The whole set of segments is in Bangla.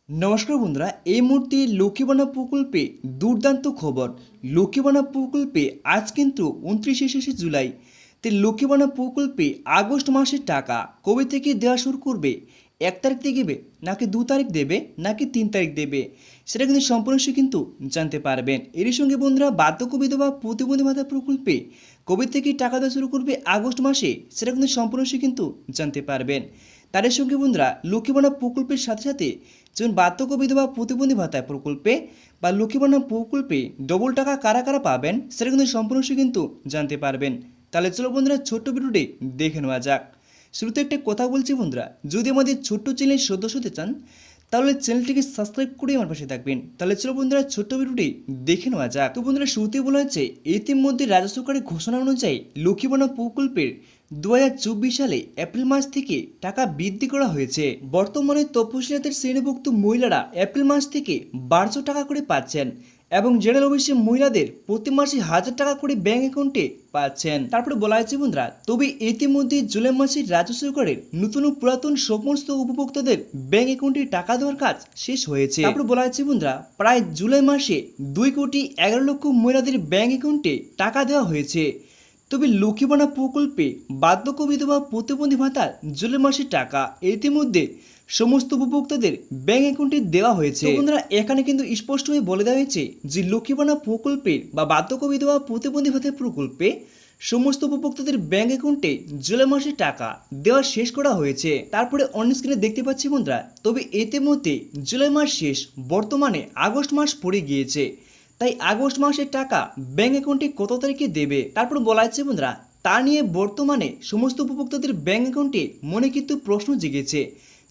নমস্কার বন্ধুরা, এই মুহূর্তে লক্ষ্মীবানা প্রকল্পে দুর্দান্ত খবর। লক্ষ্মীবানা প্রকল্পে আজ কিন্তু 29শে জুলাই লক্ষ্মীবানা প্রকল্পে আগস্ট মাসের টাকা কবে থেকে দেওয়া শুরু করবে। 1 তারিখ থেকে দেবে নাকি 2 তারিখ দেবে নাকি 3 তারিখ দেবে, সেটা কিন্তু সম্পূর্ণ কিন্তু জানতে পারবেন। এর সঙ্গে বন্ধুরা বার্ধক্য বিধবা প্রতিবন্ধী ভাতা প্রকল্পে কবে থেকে টাকা দেওয়া শুরু করবে আগস্ট মাসে, সেটা কিন্তু সম্পূর্ণ কিন্তু জানতে পারবেন। তার সঙ্গে বন্ধুরা লক্ষ্মীবানা প্রকল্পের সাথে সাথে যেমন বার্ধক্য বিধবা প্রতিবন্ধী ভাতা প্রকল্পে বা লক্ষ্মীবানা প্রকল্পে ডবল টাকা কারা কারা পাবেন, সেটা কিন্তু সম্পূর্ণ কিন্তু জানতে পারবেন। তাহলে চলো বন্ধুরা ছোট্ট ভিডিওটি দেখে নেওয়া যাক। শুরুতে একটা কথা বলছি বন্ধুরা, যদি আমাদের ছোট্ট চ্যানেল সদস্য হতে চান তাহলে চ্যানেলটিকে সাবস্ক্রাইব করে আমার পাশে থাকবেন। তাহলে চলো বন্ধুরা ছোট্ট ভিডিওটি দেখে নেওয়া যাক। তো বন্ধুরা শুরুতেই বলা হয়েছে, ইতিমধ্যে রাজ্য সরকারের ঘোষণা অনুযায়ী লক্ষ্মীবানা প্রকল্পের 2024 সালে এপ্রিল মাস থেকে টাকা বৃদ্ধি করা হয়েছে। বর্তমানে তপশিলীদের শ্রেণীভুক্ত মহিলারা এপ্রিল মাস থেকে 1200 টাকা করে পাচ্ছেন এবং জেনারেল ওবিসি মহিলাদের প্রতি মাসে 1000 টাকা করে ব্যাংক অ্যাকাউন্টে পাচ্ছেন। তারপরে বলা হয়েছে বন্ধুরা, তবে ইতিমধ্যে জুলাই মাসে রাজ্য সরকারের নতুন ও পুরাতন সমস্ত উপভোক্তাদের ব্যাংক অ্যাকাউন্টে টাকা দেওয়ার কাজ শেষ হয়েছে। তারপরে বলা হয়েছে বন্ধুরা, প্রায় জুলাই মাসে 2,11,00,000 মহিলাদের ব্যাংক অ্যাকাউন্টে টাকা দেওয়া হয়েছে। তবে লক্ষ্মীবানা প্রকল্পে বার্ধক্য বিধবা প্রতিবন্ধী ভাতার জুলাই মাসের টাকা ইতিমধ্যে সমস্ত উপভোক্তাদের ব্যাংক অ্যাকাউন্টে দেওয়া হয়েছে। বন্ধুরা এখানে কিন্তু স্পষ্ট হয়ে বলে দেওয়া হয়েছে যে লক্ষ্মীবানা প্রকল্পের বা বার্ধক্য বিধবা প্রতিবন্ধী ভাতা প্রকল্পে সমস্ত উপভোক্তাদের ব্যাংক অ্যাকাউন্টে জুলাই মাসে টাকা দেওয়া শেষ করা হয়েছে। তারপরে অন্য স্ক্রিনে দেখতে পাচ্ছি বন্ধুরা, তবে ইতিমধ্যে জুলাই মাস শেষ, বর্তমানে আগস্ট মাস পড়ে গিয়েছে। তাই আগস্ট মাসের টাকা ব্যাংক অ্যাকাউন্টে কত তারিখে দেবে তারপর বলা হচ্ছে বন্ধুরা, তা নিয়ে বর্তমানে সমস্ত উপভোক্তাদের ব্যাংক অ্যাকাউন্টে মনে কিন্তু প্রশ্ন জেগেছে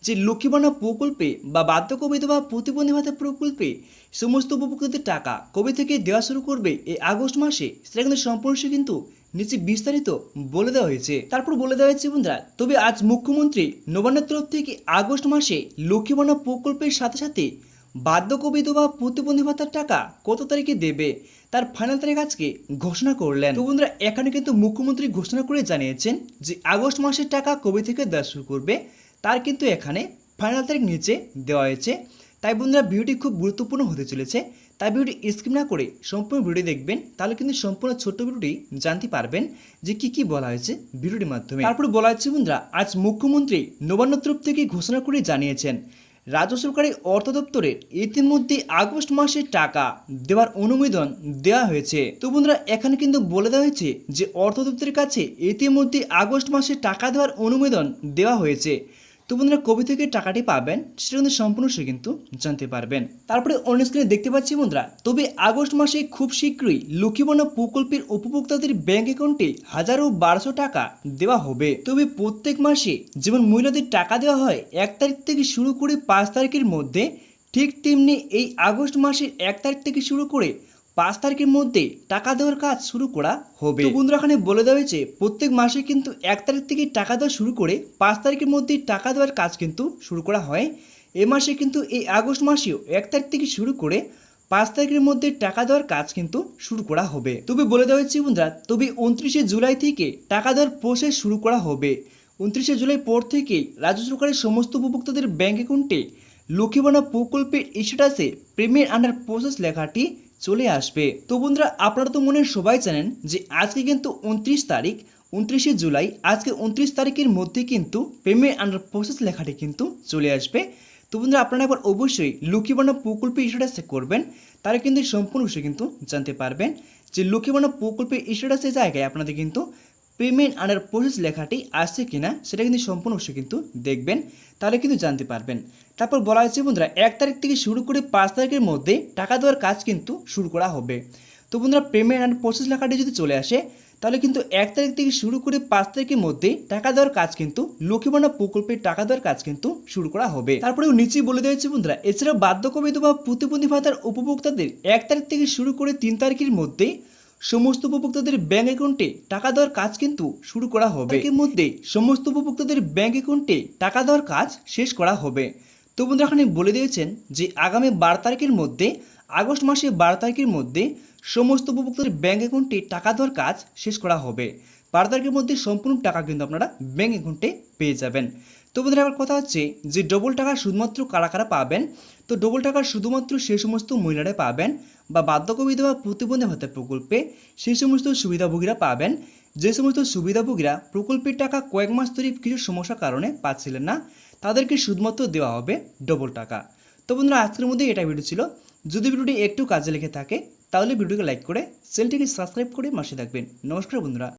যে লক্ষ্মীবানা প্রকল্পে বা বার্ধক্য বিধবা প্রতিবন্ধী ভাতা প্রকল্পে সমস্ত উপভোক্তাদের টাকা কবে থেকে দেওয়া শুরু করবে এই আগস্ট মাসে, সেটা কিন্তু সম্পূর্ণ কিন্তু নিচে বিস্তারিত বলে দেওয়া হয়েছে। তারপর বলে দেওয়া হয়েছে বন্ধুরা, তবে আজ মুখ্যমন্ত্রী নবান্নের তরফ থেকে আগস্ট মাসে লক্ষ্মীবানা প্রকল্পের সাথে সাথে বার্ধক্য বিধবা প্রতিবন্ধী ভাতার টাকা কত তারিখে দেবে তার ফাইনাল তারিখ আজকে ঘোষণা করলেন। তো বন্ধুরা এখানে কিন্তু মুখ্যমন্ত্রী ঘোষণা করে জানিয়েছেন যে আগস্ট মাসের টাকা কবে থেকে দেওয়া শুরু করবে, তার কিন্তু এখানে ফাইনাল তারিখ নিচে দেওয়া হয়েছে। তাই বন্ধুরা ভিডিওটি খুব গুরুত্বপূর্ণ হতে চলেছে, তাই ভিডিওটি স্কিপ না করে সম্পূর্ণ ভিডিও দেখবেন, তাহলে কিন্তু সম্পূর্ণ ছোট্ট ভিডিওটি জানতে পারবেন যে কি বলা হয়েছে ভিডিওটির মাধ্যমে। তারপরে বলা হচ্ছে বন্ধুরা, আজ মুখ্যমন্ত্রী নবান্ন তরফ থেকে ঘোষণা করে জানিয়েছেন রাজ্য সরকারের অর্থ দপ্তরের ইতিমধ্যে আগস্ট মাসের টাকা দেওয়ার অনুমোদন দেওয়া হয়েছে। তো বন্ধুরা এখানে কিন্তু বলে দেওয়া হয়েছে যে অর্থ দপ্তরের কাছে ইতিমধ্যে আগস্ট মাসে টাকা দেওয়ার অনুমোদন দেওয়া হয়েছে। তো বন্ধুরা কবে থেকে টাকাটি পাবেন সেটা কিন্তু সম্পূর্ণ কিন্তু জানতে পারবেন। তারপরে অন্য স্ক্রিনে দেখতে পাচ্ছি বন্ধুরা, তবে আগস্ট মাসে খুব শীঘ্রই লক্ষ্মীবানা প্রকল্পের উপভোক্তাদের ব্যাংক অ্যাকাউন্টে 1000-1200 টাকা দেওয়া হবে। তবে প্রত্যেক মাসে যেমন মহিলাদের টাকা দেওয়া হয় 1 তারিখ থেকে শুরু করে 5 তারিখের মধ্যে, ঠিক তেমনি এই আগস্ট মাসের 1 তারিখ থেকে শুরু করে 5 তারিখের মধ্যে টাকা দেওয়ার কাজ শুরু করা হবে। তো বন্ধুরা এখানে বলে দেওয়া হয়েছে প্রত্যেক মাসে কিন্তু 1 তারিখ থেকে টাকা দেওয়া শুরু করে 5 তারিখের মধ্যে টাকা দেওয়ার কাজ কিন্তু শুরু করা হয়। এই মাসে কিন্তু এই আগস্ট মাসেও 1 তারিখ থেকে শুরু করে 5 তারিখের মধ্যে টাকা দেওয়ার কাজ কিন্তু শুরু করা হবে। তবে বলে দেওয়া হয়েছে বন্ধুরা, তবে 29শে জুলাই থেকে টাকা দেওয়ার প্রসেস শুরু করা হবে। 29শে জুলাই পর থেকেই রাজ্য সরকারের সমস্ত উপভোক্তাদের ব্যাংক অ্যাকাউন্টে লক্ষ্মীবানা প্রকল্পের স্ট্যাটাসে পেমেন্ট আন্ডার প্রসেস লেখাটি চলে আসবে। তো বন্ধুরা আপনারা তো মনে সবাই জানেন যে আজকে কিন্তু 29 তারিখ, 29শে জুলাই, আজকে 29 তারিখের মধ্যে কিন্তু পেমেন্ট আন্ডার প্রসেস লেখাটি কিন্তু চলে আসবে। তো বন্ধুরা আপনারা একবার অবশ্যই লক্ষ্মীবানা প্রকল্পে স্ট্যাটাসে করবেন, তারা কিন্তু সম্পূর্ণ বিষয় কিন্তু জানতে পারবেন যে লক্ষ্মীবানা প্রকল্পের স্ট্যাটাসের জায়গায় আপনাদের কিন্তু পেমেন্ট আন্ডার প্রসেস লেখাটি আসছে কিনা সেটা কিন্তু সম্পূর্ণ বিষয় কিন্তু দেখবেন, তাহলে কিন্তু জানতে পারবেন। তারপর বলা হয়েছে বন্ধুরা 1 তারিখ থেকে শুরু করে 5 তারিখের মধ্যে টাকা দেওয়ার কাজ কিন্তু শুরু করা হবে। তো বন্ধুরা পেমেন্ট অ্যান্ড প্রসেস লেখাটি যদি চলে আসে তাহলে কিন্তু 1 তারিখ থেকে শুরু করে 5 তারিখের মধ্যে টাকা দেওয়ার কাজ কিন্তু লক্ষ্মীবানা প্রকল্পের টাকা দেওয়ার কাজ কিন্তু শুরু করা হবে। তারপরেও নিচেই বলে দেওয়া হয়েছে বন্ধুরা, এছাড়া বার্ধক্য বিধবা প্রতিবন্ধী ভাতার উপভোক্তাদের 1 তারিখ থেকে শুরু করে 3 তারিখের মধ্যে সমস্ত উপভোক্তাদের ব্যাংক অ্যাকাউন্টে টাকা দেওয়ার কাজ কিন্তু শুরু করা হবে। এর মধ্যে সমস্ত উপভোক্তাদের ব্যাংক অ্যাকাউন্টে টাকা দেওয়ার কাজ শেষ করা হবে। তো বন্ধুরা এখানে বলে দিয়েছেন যে আগামী 12 তারিখের মধ্যে, আগস্ট মাসে 12 তারিখের মধ্যে সমস্ত উপভোক্তাদের ব্যাংক অ্যাকাউন্টে টাকা দেওয়ার কাজ শেষ করা হবে। 12 তারিখের মধ্যে সম্পূর্ণ টাকা কিন্তু আপনারা ব্যাংক অ্যাকাউন্টে পেয়ে যাবেন। তো বন্ধুরা আবার কথা হচ্ছে যে ডবল টাকা শুধুমাত্র কারা কারা পাবেন। তো ডবল টাকা শুধুমাত্র সেই সমস্ত মহিলারা পাবেন বা বার্ধক্য বিধবা প্রতিবন্ধী ভাতা প্রকল্পে সেই সমস্ত সুবিধাভোগীরা পাবেন যে সমস্ত সুবিধাভোগীরা প্রকল্পের টাকা কয়েক মাস ধরে কিছু সমস্যার কারণে পাচ্ছিলেন না, তাদেরকে শুধুমাত্র দেওয়া হবে ডবল টাকা। তো বন্ধুরা আজকের মধ্যে এটা ভিডিও ছিল। যদি ভিডিওটি একটু কাজে লেগে থাকে তাহলে ভিডিওকে লাইক করে চ্যানেলটিকে সাবস্ক্রাইব করে মাসে থাকবেন। নমস্কার বন্ধুরা।